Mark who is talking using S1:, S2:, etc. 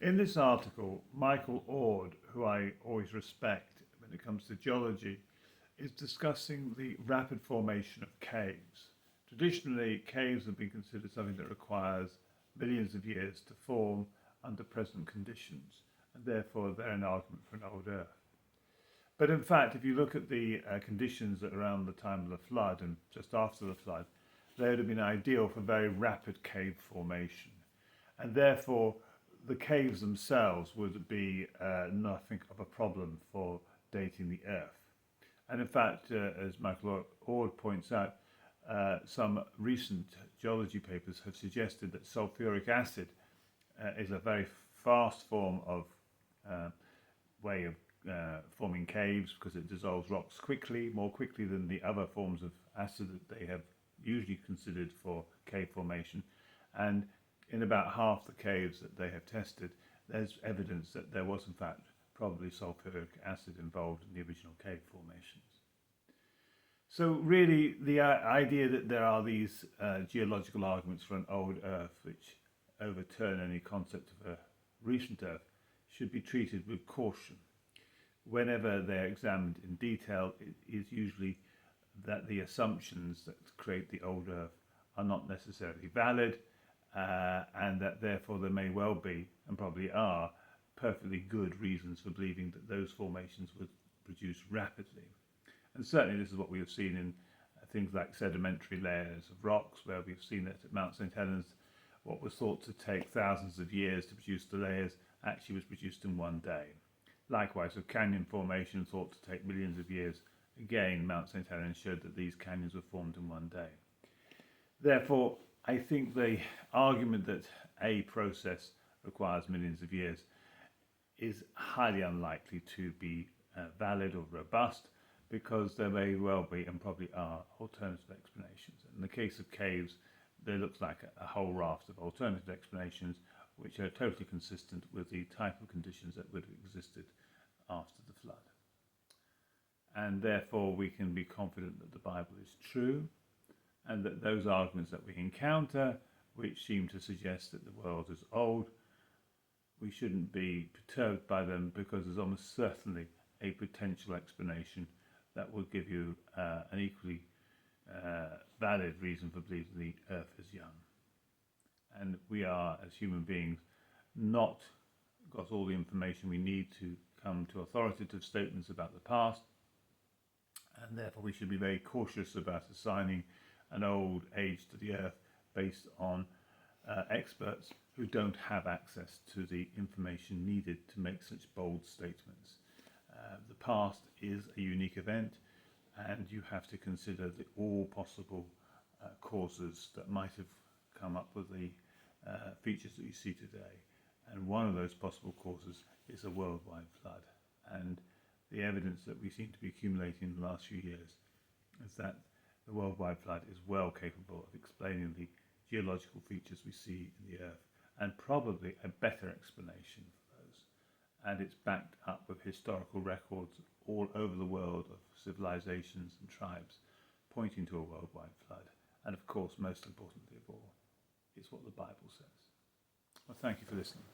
S1: In this article, Michael Ord, who I always respect when it comes to geology, is discussing the rapid formation of caves. Traditionally, caves have been considered something that requires millions of years to form under present conditions, and therefore they're an argument for an old Earth. But in fact, if you look at the conditions around the time of the flood and just after the flood, they would have been ideal for very rapid cave formation. And therefore, the caves themselves would be nothing of a problem for dating the Earth. And in fact, as Michael Ord points out, some recent geology papers have suggested that sulfuric acid is a very fast form of way of forming caves because it dissolves rocks quickly, more quickly than the other forms of acid that they have usually considered for cave formation. And in about half the caves that they have tested, there's evidence that there was in fact probably sulfuric acid involved in the original cave formations. So really the idea that there are these geological arguments for an old Earth which overturn any concept of a recent Earth should be treated with caution. Whenever they're examined in detail, it is usually that the assumptions that create the old Earth are not necessarily valid, and that therefore there may well be, and probably are, perfectly good reasons for believing that those formations would produce rapidly. And certainly this is what we have seen in things like sedimentary layers of rocks, where we've seen that at Mount St Helens, what was thought to take thousands of years to produce the layers actually was produced in one day. Likewise, with canyon formation thought to take millions of years, again, Mount St Helens showed that these canyons were formed in one day. Therefore, I think the argument that a process requires millions of years is highly unlikely to be valid or robust, because there may well be, and probably are, alternative explanations. In the case of caves, there looks like a whole raft of alternative explanations which are totally consistent with the type of conditions that would have existed after the flood. And therefore we can be confident that the Bible is true, and that those arguments that we encounter, which seem to suggest that the world is old, we shouldn't be perturbed by them, because there's almost certainly a potential explanation that will give you an equally valid reason for believing the Earth is young. And we are, as human beings, not got all the information we need to come to authoritative statements about the past, and therefore we should be very cautious about assigning an old age to the Earth based on experts who don't have access to the information needed to make such bold statements. The past is a unique event, and you have to consider all possible causes that might have come up with the features that you see today. And one of those possible causes is a worldwide flood. And the evidence that we seem to be accumulating in the last few years is that the worldwide flood is well capable of explaining the geological features we see in the Earth, and probably a better explanation for those. And it's backed up with historical records all over the world of civilizations and tribes pointing to a worldwide flood. And of course, most importantly of all, it's what the Bible says. Well, thank you for listening.